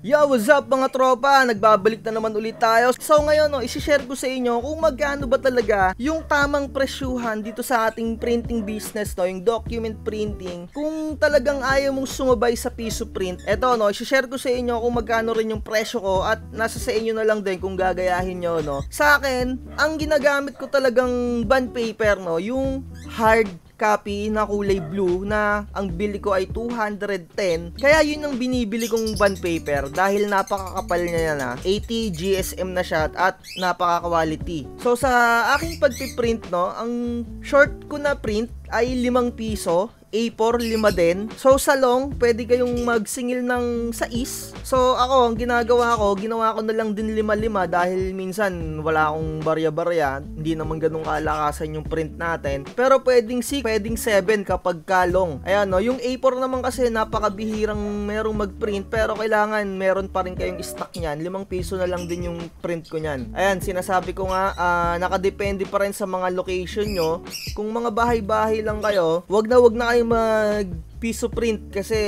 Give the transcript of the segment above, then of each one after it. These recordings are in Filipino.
Yo, what's up mga tropa? Nagbabalik na naman ulit tayo. So ngayon, isi-share ko sa inyo kung magkano ba talaga yung tamang presyuhan dito sa ating printing business, yung document printing. Kung talagang ayaw mong sumabay sa piso print, eto, isi-share ko sa inyo kung magkano rin yung presyo ko at nasa sa inyo na lang din kung gagayahin nyo, Sa akin, ang ginagamit ko talagang bond paper, yung hard copy na kulay blue na ang bili ko ay 210. Kaya yun ang binibili kong bond paper dahil napakakapal niya na. 80 GSM na siya at napaka-quality. So sa aking pagpiprint, ang short ko na print ay 5 piso. A4, 5 din. So sa long, pwede kayong magsingil ng 6. So ako, ang ginawa ko na lang din 5-5 dahil minsan wala akong barya-barya. Hindi naman ganun kalakasan yung print natin. Pero pwedeng 6, pwedeng 7 kapag ka long. Ayan, yung A4 naman kasi napakabihirang merong mag-print pero kailangan meron pa rin kayong stock niyan. 5 piso na lang din yung print ko niyan. Ayan, sinasabi ko nga, nakadepende pa rin sa mga location nyo. Kung mga bahay-bahay lang kayo, wag na kayo mag piso print kasi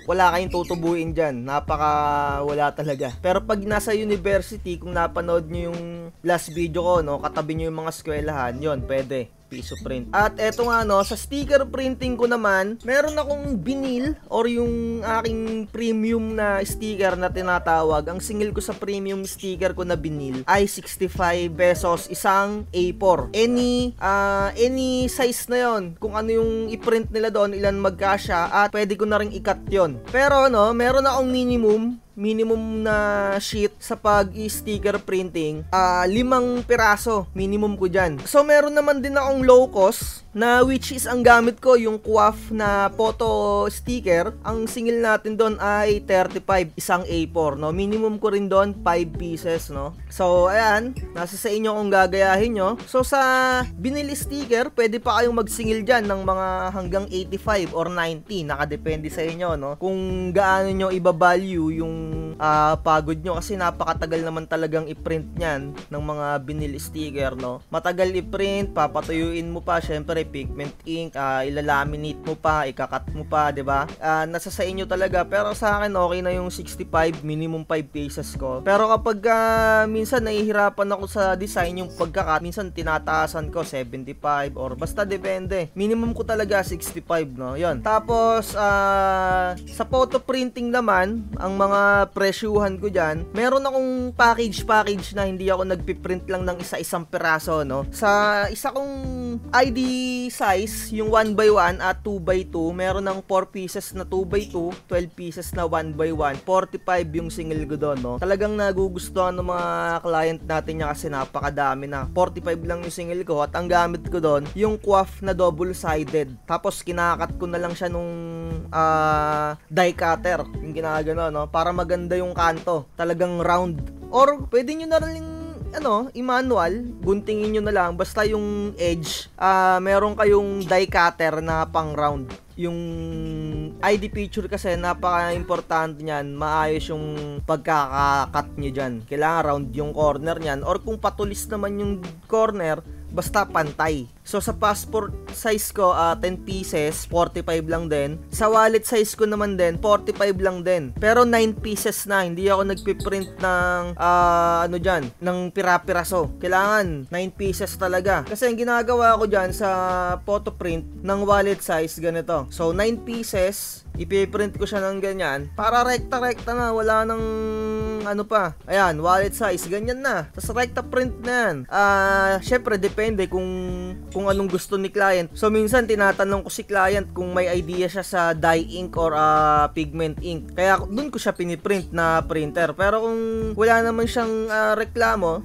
wala kayong tutubuin dyan. Wala talaga. Pero pag nasa university, kung napanood nyo yung last video ko, katabi nyo yung mga eskwelahan, yon pwede piso print. At eto nga, sa sticker printing ko naman, meron akong vinyl or yung aking premium na sticker na tinatawag. Ang singil ko sa premium sticker ko na vinyl ay 65 pesos isang A4. Any size na yon. Kung ano yung i-print nila doon, ilan magkasya at pwede ko na ring i-cut yon. Pero meron akong minimum na sheet sa pag-sticker printing, 5 piraso minimum ko dyan. So meron naman din akong low cost na which is ang gamit ko yung QAF na photo sticker. Ang singil natin doon ay 35 isang A4, minimum ko rin doon 5 pieces, So ayan, nasa sa inyo kung gagayahin nyo. So sa binili sticker, pwede pa kayong magsingil dyan ng mga hanggang 85 or 90, nakadepende sa inyo, kung gaano nyo iba-value yung pagod nyo kasi napakatagal naman talagang i-print nyan ng mga vinyl sticker, matagal i-print, papatuyuin mo pa, syempre pigment ink, ilalaminate mo pa, ikakat mo pa, diba? Nasa sa inyo talaga, pero sa akin okay na yung 65, minimum 5 pieces ko. Pero kapag minsan nahihirapan ako sa design yung pagkakat, minsan tinataasan ko 75 or basta depende. Minimum ko talaga 65, Yun. Tapos sa photo printing naman, ang mga presyuhan ko dyan, meron akong package na hindi ako nagpiprint lang ng isa-isang piraso, Sa isa kong ID size, yung 1x1 at 2x2, meron ng 4 pieces na 2x2, 12 pieces na 1x1, 45 yung single ko doon, Talagang nagugustuhan ng mga client natin niya kasi napakadami na. 45 lang yung single ko at ang gamit ko doon, yung QAF na double-sided. Tapos kinakat ko na lang siya nung die cutter, yung ginagano, para maganda yung kanto. Talagang round. Or pwede nyo na rin i-manual, guntingin nyo na lang, basta yung edge, meron kayong die cutter na pang round. Yung ID picture kasi napaka-importante niyan, maayos yung pagkaka-cut nyo dyan. Kailangan round yung corner niyan, or kung patulis naman yung corner, basta pantay. So sa passport size ko, 10 pieces, 45 lang din. Sa wallet size ko naman din, 45 lang din. Pero 9 pieces na, hindi ako nagpiprint ng ng pira-piraso. Kailangan 9 pieces talaga. Kasi ang ginagawa ko dyan sa photo print ng wallet size, ganito. So 9 pieces, ipiprint ko siya ng ganyan para rekta-rekta na, wala nang pa. Ayan, wallet size, ganyan na. Tapos rekta print na yan. Syempre, depende kung anong gusto ni client. So, minsan, tinatanong ko si client kung may idea siya sa dye ink or pigment ink. Kaya, dun ko siya piniprint na printer. Pero kung wala naman siyang reklamo,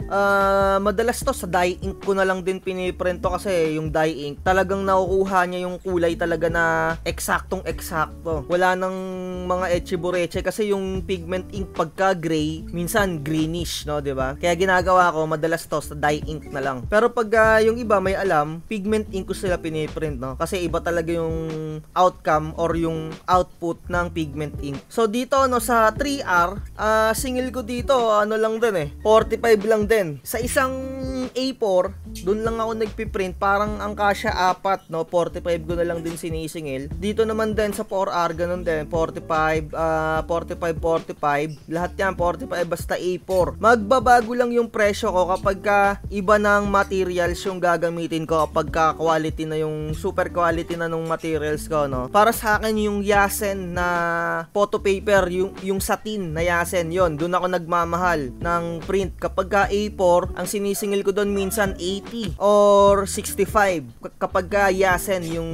madalas to sa dye ink ko na lang din piniprint to kasi yung dye ink, talagang nakukuha niya yung kulay talaga na eksaktong-eksakto. Wala nang mga etche-bureche kasi yung pigment ink pagka gray, minsan greenish, diba? Kaya ginagawa ko, madalas to sa dye ink na lang. Pero pag yung iba may alam, pigment ink ko sila piniprint, kasi iba talaga yung outcome or yung output ng pigment ink. So dito sa 3R, single ko dito lang din 45 lang din. Sa isang A4 doon lang ako nagpiprint, parang ang kasya 4, no, 45 ko na lang din sinisingil. Dito naman din sa 4R, ganun din, 45, 45, lahat yan 45 basta A4. Magbabago lang yung presyo ko kapag ka iba ng materials yung gagamitin ko, kapag ka quality na yung super quality na nung materials ko, no. Para sa akin yung Yasen na photo paper, yung satin na Yasen, yon, doon ako nagmamahal ng print. Kapag ka A4, ang sinisingil ko doon minsan 80 or 65. Kapag ka Yasen yung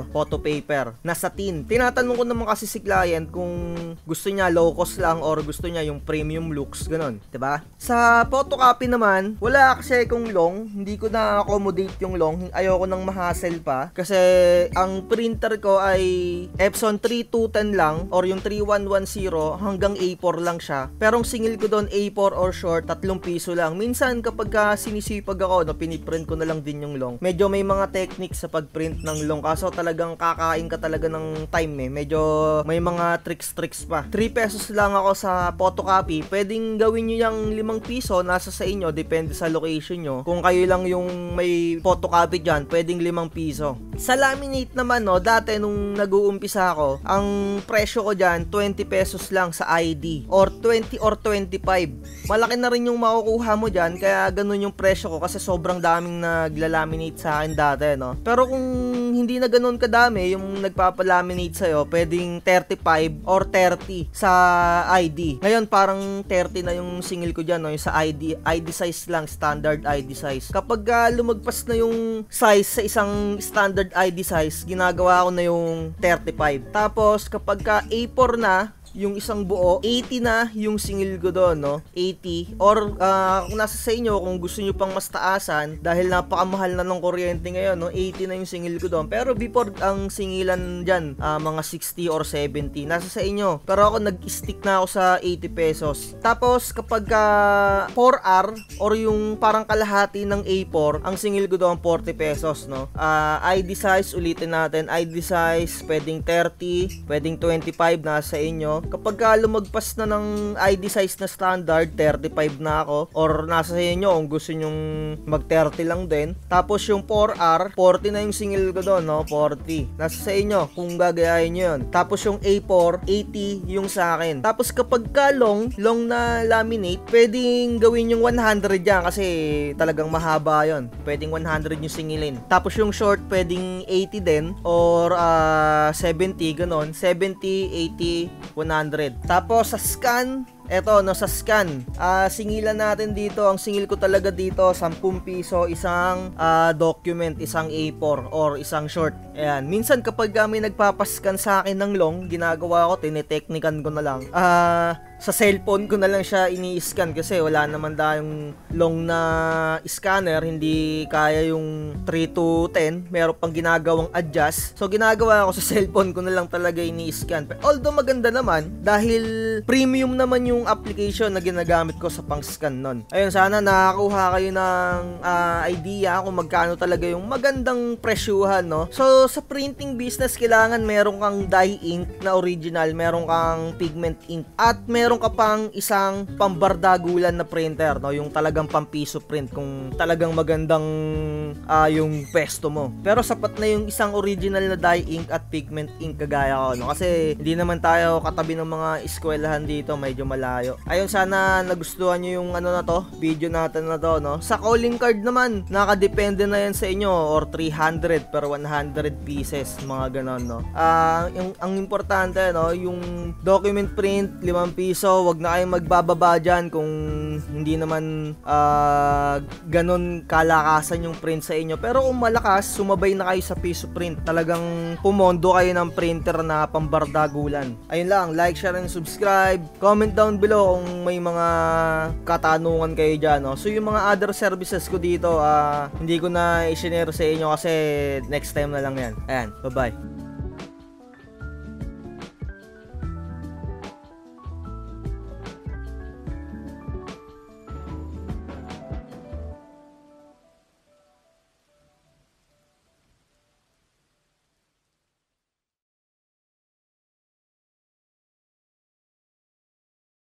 photo paper na satin. Tinatanong ko naman kasi si client kung gusto niya low cost lang or gusto niya yung premium looks, ganun, 'di ba? Sa photocopy naman, wala kasi kung long, hindi ko na accommodate yung long. Ayoko nang ma-hassle pa kasi ang printer ko ay Epson 3210 lang or yung 3110 hanggang A4 lang siya. Pero ang singil ko doon A4 or short, 3 piso lang. Minsan kapag sinisipag ako, no, piniprint ko na lang din yung long. Medyo may mga techniques sa pagprint ng long kaso talagang kakain ka talaga ng time Medyo may mga tricks pa. 3 pesos lang ako sa photocopy. Pwedeng gawin nyo yung 5 piso, nasa sa inyo, depende sa location nyo. Kung kayo lang yung may photocopy dyan, pwedeng 5 piso. Sa laminate naman, no, dati nung nag-uumpisa ako, ang presyo ko dyan, 20 pesos lang sa ID. Or 20 or 25. Malaki na rin yung makukuha mo dyan, kaya ganun yung presyo ko kasi sobrang daming naglalaminate sa akin dati, no. Pero kung hindi na ganun kadami yung nagpapalaminate sa'yo, pwedeng 35 or 30 sa ID. Ngayon parang 30 na yung singil ko dyan, no, yung sa ID size lang, standard ID size. Kapag lumagpas na yung size sa isang standard ID size, ginagawa ko na yung 35. Tapos kapag A4 na yung isang buo, 80 na yung singil ko doon, no? 80 or kung nasa sa inyo, kung gusto nyo pang mas taasan dahil napakamahal na ng kuryente ngayon, no? 80 na yung singil ko doon. Pero before ang singilan dyan, mga 60 or 70, nasa sa inyo. Pero ako nag-stick na ako sa 80 pesos. Tapos kapag 4R or yung parang kalahati ng A4, ang singil ko doon 40 pesos, no? ID size, ulitin natin, ID size pwedeng 30, pwedeng 25, nasa inyo. Kapag lumagpas na ng ID size na standard, 35 na ako. Or nasa sa inyo kung gusto nyong mag 30 lang din. Tapos yung 4R, 40 na yung singil ko doon, no? 40. Nasa sa inyo kung gagayahin nyo yun. Tapos yung A4, 80 yung sa akin. Tapos kapag long na laminate, pwedeng gawin yung 100 yan kasi talagang mahaba yon. Pwedeng 100 yung singilin. Tapos yung short, pwedeng 80 din or 70, ganon. 70, 80, 100. Tapos sa scan, eto, no, sa scan, singilan natin dito, ang singil ko talaga dito, 10 piso, isang document, isang A4 or isang short. Ayan, minsan kapag may nagpapascan sa akin ng long, ginagawa ko, tiniteknikan ko na lang. Sa cellphone ko na lang siya ini-scan kasi wala naman tayong long na scanner, hindi kaya yung 3 to 10, meron pang ginagawang adjust. So ginagawa ko sa cellphone ko na lang talaga ini-scan. Although maganda naman dahil premium naman yung application na ginagamit ko sa pang-scan nun. Ayun, sana nakakuha kayo ng idea kung magkano talaga yung magandang presyuhan, no? So sa printing business, kailangan meron kang dye ink na original, meron kang pigment ink, at meron ka pang isang pambardagulan na printer, no? Yung talagang pampiso print kung talagang magandang yung pesto mo. Pero sapat na yung isang original na dye ink at pigment ink kagaya ko, no? Kasi hindi naman tayo katabi ng mga eskwelahan dito, medyo malayo. Ayun, sana nagustuhan nyo yung video natin na to, no? Sa calling card naman, nakadepende na yan sa inyo, or 300 per 100 pieces, mga ganon, no? Ang importante, no, yung document print, 5 piso. Wag na kayong magbababa dyan kung hindi naman ganon kalakasan yung print sa inyo. Pero kung malakas, sumabay na kayo sa piso print. Talagang pumondo kayo ng printer na pambardagulan. Ayun lang, like, share, and subscribe. Comment down below kung may mga katanungan kayo dyan, no? So yung mga other services ko dito, hindi ko na i-share sa inyo kasi next time na lang yan. Ayan, bye bye.